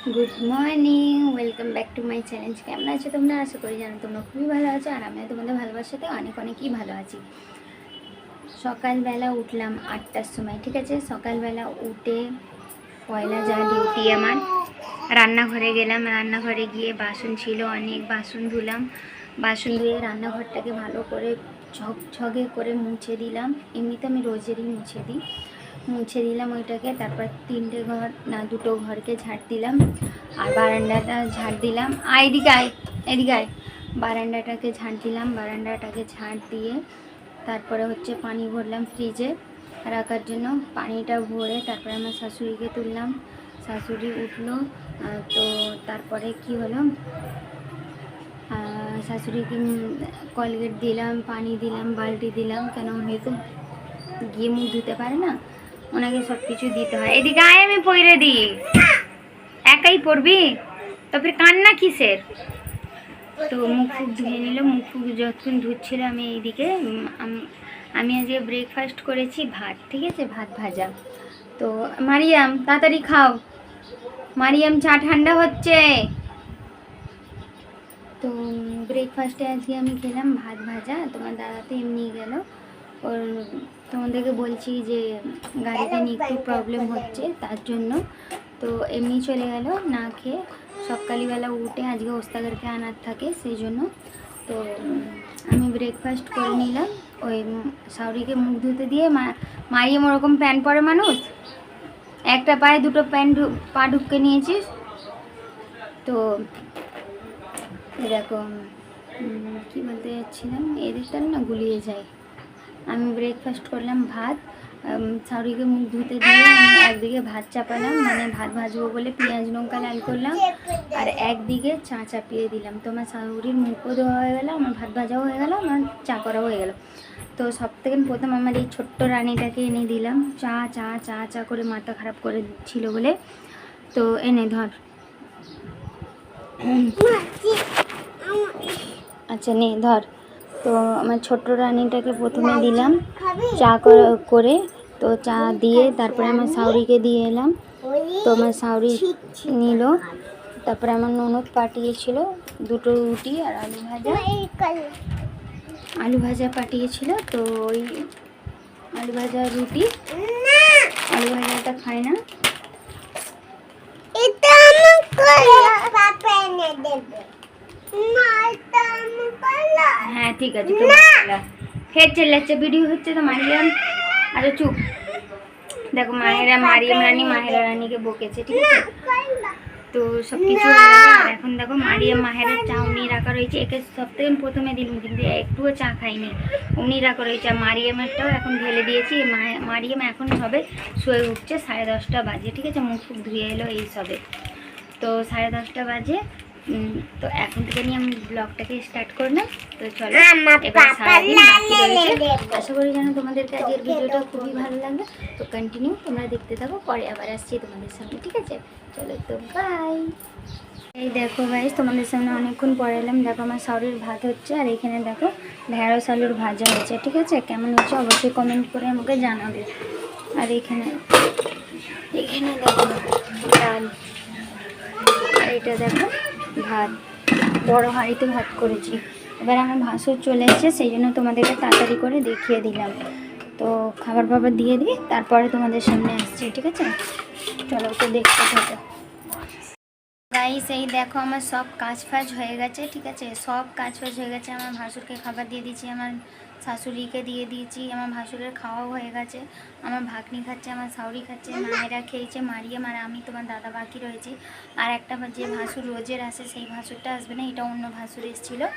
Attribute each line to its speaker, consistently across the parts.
Speaker 1: Good morning, welcome back to my channel. কেমন আছো তোমরা? আশা করি জানো তোমরা খুবই ভালো আছো, আর আমিও তোমাদের ভালোবাসাতে অনেক অনেকই ভালো আছি। সকালবেলা উঠলাম 8টার সময়, ঠিক আছে। সকালবেলা উঠে পয়লা যা ডিউটি আমার, রান্নাঘরে গেলাম। রান্নাঘরে গিয়ে বাসন ছিল অনেক, বাসন ধুলাম। বাসন ধুয়ে রান্নাঘরটাকে ভালো করে ঝকঝকে করে মুছে দিলাম। এমনিতে আমি রোজেরই মুছে দিলাম ওইটাকে। তারপর 3টে ঘর না 2টো ঘরকে ঝাড় দিলাম, আর বারান্দাটা ঝাড় দিলাম। এদিকে আয়। বারান্দাটাকে ঝাড় দিলাম। বারান্দাটাকে ঝাড় দিয়ে তারপরে হচ্ছে পানি ভরলাম ফ্রিজে রাখার জন্য। পানিটা ভরে তারপরে আমার শাশুড়িকে তুললাম। শাশুড়ি উঠলো। তো তারপরে কি হলো, শাশুড়িকে কলগেট দিলাম, পানি দিলাম, বালতি দিলাম, কেন উনি তো গিয়ে মুখ ধুতে পারে না, ওনাকে সব কিছু দিতে হয়। এদিকে আয়, আমি পইরে দিই। একাই পড়বি তো ফির কান্না কিসের? তো মুখ ফুক ধুয়ে নিল। মুখ ফুক যতক্ষণ ধুচ্ছিল আমি এইদিকে আমি আজকে ব্রেকফাস্ট করেছি ভাত, ঠিক আছে, ভাত ভাজা। তো মারিয়াম তাড়াতাড়ি খাও, মারিয়াম চা ঠান্ডা হচ্ছে। তো ব্রেকফাস্টে আজকে আমি খেলাম ভাত ভাজা। তোমার দাদা তো এমনি গেল, ওর তোমাদেরকে বলছি যে গাড়িটা নিয়ে একটু প্রবলেম হচ্ছে তার জন্য, তো এমনি চলে গেল না খেয়ে। সকালবেলা উঠে আজকে ওস্তাগারকে আনার থাকে সেই জন্য। তো আমি ব্রেকফাস্ট করে নিলাম। ওই শাওরিকে মুখ ধুতে দিয়ে মারিয়ে ওরকম প্যান্ট পরে মানুষ, একটা পায়ে 2টো পা ঢুকে নিয়েছিস। তো এরকম কী বলতে যাচ্ছিলাম, এদিকটা না গুলিয়ে যায়। আমি ব্রেকফাস্ট করলাম ভাত, শাওরিকে মুখ ধুতে দিয়ে আমি একদিকে ভাত চাপালাম, মানে ভাত ভাজবো বলে পেঁয়াজ লঙ্কা লাল করলাম, আর একদিকে চা চাপিয়ে দিলাম। তো আমার শাওরির মুখও ধোয়া হয়ে গেলো, আমার ভাত ভাজাও হয়ে গেলো, আমার চা করাও হয়ে গেলো। তো সব থেকে প্রথম আমার এই ছোট্ট রানীটাকে এনে দিলাম চা চা চা চা করে, মাথা খারাপ করে ছিল বলে। তো এনে ধর, আচ্ছা নে ধর। তো আমার ছোট্ট রানীটাকে প্রথমে দিলাম চা করে। তো চা দিয়ে তারপরে আমার শাওরিকে দিয়ে এলাম। তো আমার শাওরি নিল। তারপরে আমার ননদ পাঠিয়েছিল 2টো রুটি আর আলু ভাজা পাঠিয়েছিল। তো ওই আলু ভাজা রুটি, আলু ভাজাটা খায় না, হ্যাঁ ঠিক আছে। ফের চেল্লাচ্ছে, ভিডিও হচ্ছে তো মারিয়াম। আরে চুপ। দেখো মারিয়াম রানী রানীকে বকেছে, ঠিক আছে। তো সব কিছু হয়ে গেল। আর এখন দেখো মারিয়াম মাহেরার চা উনি রাখা রয়েছে। একে সব থেকে প্রথমে দিলাম কিন্তু একটুও চা খাইনি, উনি রাখা রয়েছে। আর মারিয়ামেরটাও এখন ঢেলে দিয়েছি। মারিয়াম এখন সবে শুয়ে উঠছে, 10:30 বাজে, ঠিক আছে। মুখ ফুক ধুয়ে এলো এই সবে। তো 10:30 বাজে। তো এখন থেকে নিয়ে আমি ব্লগটাকে স্টার্ট করলাম। তো চলো এবার সারাদিন বাকি রয়েছে। আশা করি যেন তোমাদেরকে আজকের ভিডিওটা খুবই ভালো লাগবে। তো কন্টিনিউ তোমরা দেখতে থাকো, পরে আবার আসছি তোমাদের সামনে, ঠিক আছে। চলো তো বাই। এই দেখো গাইস, তোমাদের সামনে অনেকক্ষণ পরে এলাম। দেখো আমার শাওরির ভাত হচ্ছে, আর এখানে দেখো ঢেঁড়স আলুর ভাজা হচ্ছে, ঠিক আছে। কেমন হচ্ছে অবশ্যই কমেন্ট করে আমাকে জানাবে। আর এখানে দেখো ডাল, আর এটা দেখো ভাত, বড় হাঁড়িতে ভাত করেছি। এবার আমার ভাসুর চলে এসেছে, সেই জন্য তোমাদেরকে তাড়াতাড়ি করে দেখিয়ে দিলাম। তো খাবার দিয়ে দিই, তারপরে তোমাদের সামনে আসছি, ঠিক আছে। চলো তো দেখতে থাকো গাইস। এই দেখো আমার সব কাজ ফাজ হয়ে গেছে, ঠিক আছে। সব কাজ ফাজ হয়ে গেছে। আমার ভাসুরকে খাবার দিয়ে দিয়েছি, আমার শাশুড়িকে দিয়ে দিয়েছি, আমার ভাসুরের খাওয়াও হয়ে গেছে। আমার ভাগ্নি খাচ্ছে, আমার শাওরি খাচ্ছে, মায়েরা খেয়েছে, মারিয়াম আর আমি, তোমার দাদা বাকি রয়েছি। আর একটা যে ভাসুর রোজের আসে সেই ভাসুরটা আসবে না, এটা অন্য ভাসুর এসেছিলো।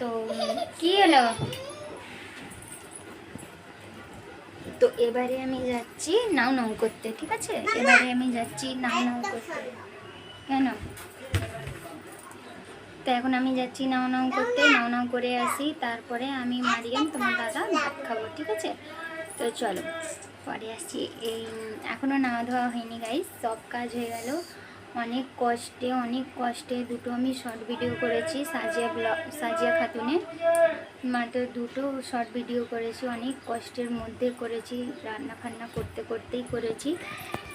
Speaker 1: তো কি হলো, তো এবারে আমি যাচ্ছি নাও নাও করতে, ঠিক আছে। এবারে আমি যাচ্ছি নাও নাও করতে। কেন? তো এখন আমি যাচ্ছি নাও নাও করতে, নাও নাও করে আসি, তারপরে আমি মারিয়াম তোমার দাদা ভাত খাবো, ঠিক আছে। তো চলো পরে আসছি। এই এখনও নাওয়া ধোয়া হয়নি গাইস, সব কাজ হয়ে গেল অনেক কষ্টে 2টো আমি শর্ট ভিডিও করেছি সাজিয়া খাতুনে, মাত্র 2টো শর্ট ভিডিও করেছি, অনেক কষ্টের মধ্যে করেছি, রান্না ফান্না করতেই করেছি।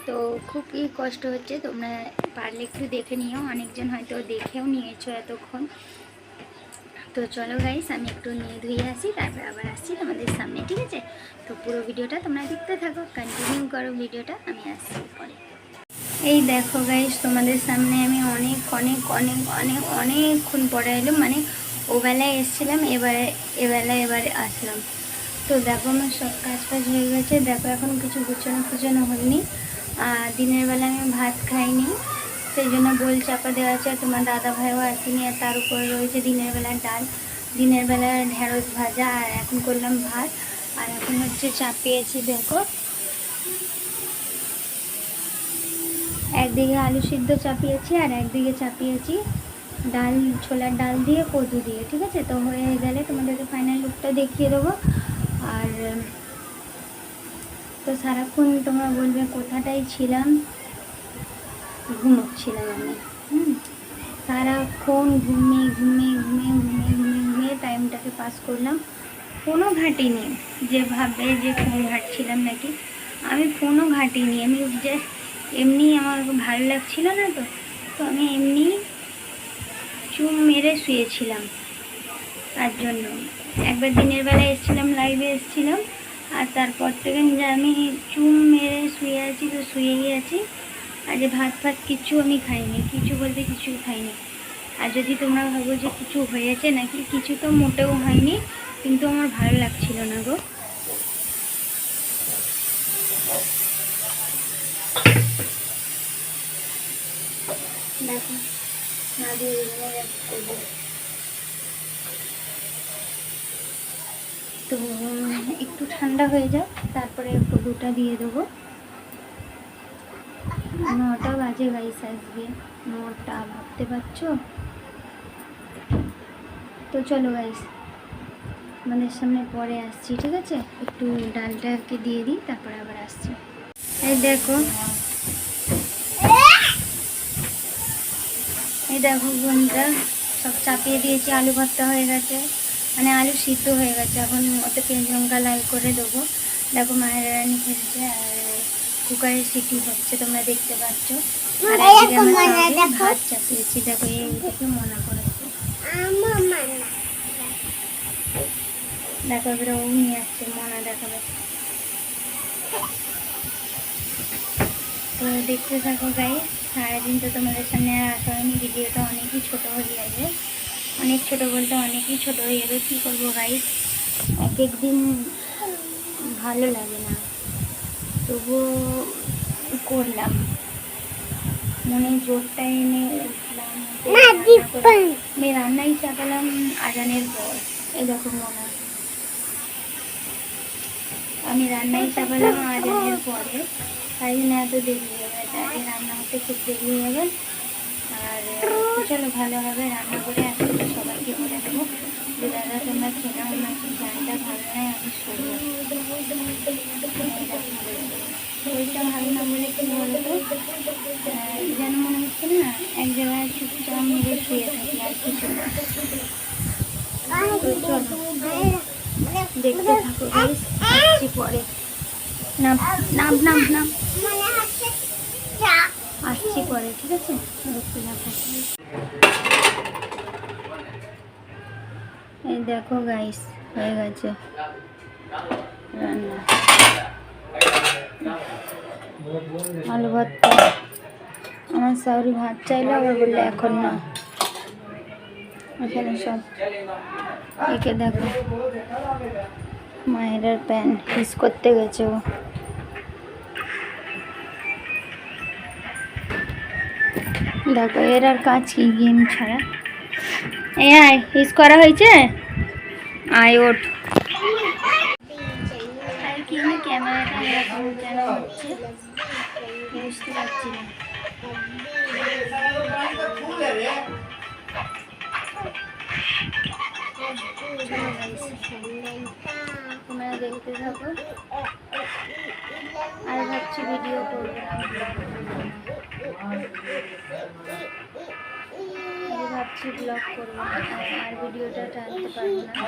Speaker 1: তো খুবই কষ্ট হচ্ছে, তোমরা পারলে একটু দেখে নিও, অনেকজন হয়তো দেখেও নিয়েছো এতক্ষণ। তো চলো গাইস, আমি একটু নিয়ে ধুয়ে আসি, তারপর আবার আসছি তোমাদের সামনে, ঠিক আছে? তো পুরো ভিডিওটা তোমরা দেখতে থাকো, কন্টিনিউ করো ভিডিওটা, আমি আসছি পরে। এই দেখো গাইস, তোমাদের সামনে আমি অনেকক্ষণ পরে এলাম, মানে ওবেলায় এসেছিলাম, এবারে আসলাম। তো দেখো আমার সব কাজ হয়ে গেছে, দেখো এখন কিছু গুছানো হয়নি। আর দিনের বেলা আমি ভাত খাইনি, সেই জন্য বোল চাপা দেওয়া আছে, তোমার দাদা ভাইও আসেনি, আর তার উপরে রয়েছে দিনের বেলার ডাল, দিনের বেলা ঢেঁড়স ভাজা, আর এখন করলাম ভাত। আর এখন হচ্ছে চাপিয়েছি, দেখো একদিকে আলু সিদ্ধ চাপিয়েছি, আর একদিকে চাপিয়েছি ডাল, ছোলার ডাল দিয়ে কদু দিয়ে, ঠিক আছে? তো হয়ে গেলে তোমাদেরকে ফাইনাল লুকটা দেখিয়ে দেবো। আর তো সারাক্ষণ তোমরা বলবে কোথাটাই ছিলাম, ঘুমোচ্ছিলাম আমি। সারাক্ষণ ঘুমিয়ে টাইমটাকে পাস করলাম। ফোনও ঘাঁটিনি, যে ভাববে যে ফোন ঘাঁটছিলাম নাকি, আমি ফোনও ঘাঁটিনি, আমি জাস্ট এমনি আমার ভালো লাগছিল না, তো আমি এমনি চুম মেরে শুয়েছিলাম। তার জন্য একবার দিনের বেলা এসেছিলাম, লাইভে এসেছিলাম, আর তারপর থেকে যে আমি চুম মেরে শুয়ে আছি, তো শুয়েই আছি। আর যে ভাত কিচ্ছু আমি খাইনি, কিছু বলতে কিছু খাইনি। আর যদি তোমরা ভাবো যে কিছু হয়েছে নাকি, কিছু তো মোটেও হয়নি, কিন্তু আমার ভালো লাগছিল না গো। দেখো না দিয়ে তো একটু ঠান্ডা হয়ে যাক, তারপরে কদুটা দিয়ে দেবো। 9টা বাজে গাইস, আজকে 9টা, ভাবতে পারছো? তো চলো গাইস, আমাদের সামনে পরে আসছি, ঠিক আছে? একটু ডালটাকে দিয়ে দিই, তারপরে আবার আসছি। এই দেখো বন্ধুরা, সব চাপিয়ে দিয়েছি, আলু ভর্তা হয়ে গেছে, মানে আলু সিদ্ধ হয়ে গেছে। এখন ওতে পেঁয়াজ লঙ্কা লাল করে দেবো। দেখো মায়ের রানি খেলছে, আর কুকারের সিটি হচ্ছে, তোমরা দেখতে পাচ্ছ। আর একদিকে আমরা ভাত চাপিয়েছি, দেখো এইটাকে মনা করেছে। দেখো এবারে ও নিয়ে আসছে, মনা দেখাবে। তো দেখতে থাকো গাইস, সারাদিন তো তোমাদের সামনে আর আসা হয়নি, ভিডিওটা অনেকই ছোটো হয়ে যাবে, অনেক ছোটো বলতে অনেকই ছোটো হয়ে যাবে। কী করবো গাইস, এক একদিন ভালো লাগে না, তবুও করলাম, মনে জোরটা এনে উঠলাম, আমি রান্নাই চাপালাম আজানের পর। এই দেখো মনে, আমি রান্নাই চাপালাম আজানের পরে, তাই জন্য এত দেরি হয়ে গেছে, আজকে রান্না হতে খুব দেরি হয়ে যাবে। আর চলো ভালোভাবে রান্না করে একসাথে সবাইকে করে দেবো যে দাদা তোমরা খেলাম নাকি, গানটা ভালো নয়, আমি শোবো। শরীরটা ভালো না বলে কি বলতো, যেন মনে হচ্ছে না এক জায়গায় চুপচাপ মেরে শুয়ে থাকি, আর কিছু না। চলো দেখতে থাকো গাইস, আসছি পরে। নাম আসছি পরে, ঠিক আছে? দেখতে থাকো। এই দেখো গাইস, হয়ে গেছে রান্না, আলু ভর্তা। আমার শাশুড়ি ভাত চাইলো, আবার বললে এখন না। এখানে সব একে দেখো, মায়ের প্যান হিস করতে গেছে ও। দেখো এর আর কাজ কি, গেম ছাড়া। এই আয়, হিস করা হয়েছে, আয় ওঠ। আর কি ক্যামেরাটা এরকম কেন হচ্ছে বুঝতে পারছি না। তোমরা দেখতে থাকো, আর ভাবছি ভিডিও করবো না, ভাবছি ব্লগ করবো না, আর ভিডিওটা টানতে পারবো না।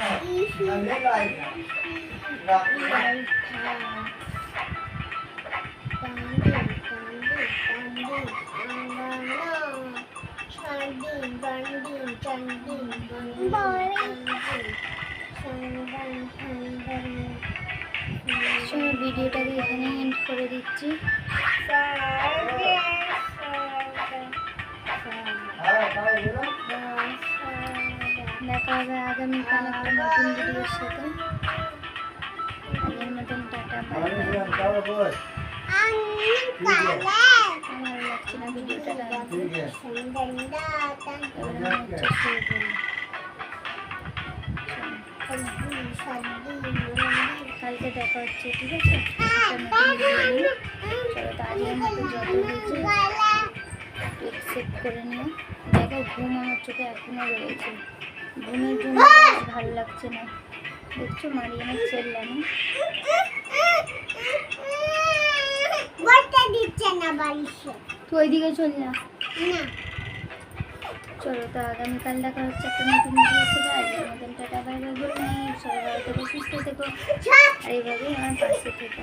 Speaker 1: ভিডিওটাকে এখানে এন্ড করে দিচ্ছি। দেখা হবে আগামীকাল একটা নতুন ভিডিওর সাথে। আগের মতন টাটা, বাই বাই। আমার লাগছে না ভিডিওটা লাগছে, কালকে দেখা হচ্ছে, ঠিক আছে? চলো, তো আজকের মতো যত হয়েছে একটু করে নিও। দেখো ঘুম আমার চোখে এখনো রয়েছে, ঘুমের জন্য ভালো লাগছে না। দেখছো মারিয়ামের চেল্লানো, তুই ওইদিকে চল না। চলো, তো আগামীকাল দেখা হচ্ছে একটা নতুন ভিডিওর সাথে। আজকের মতন tata, bye bye, good night. সবাই ভালো থেকো, সুস্থ থেকো, আর এইভাবেই আমার পাশে থেকো।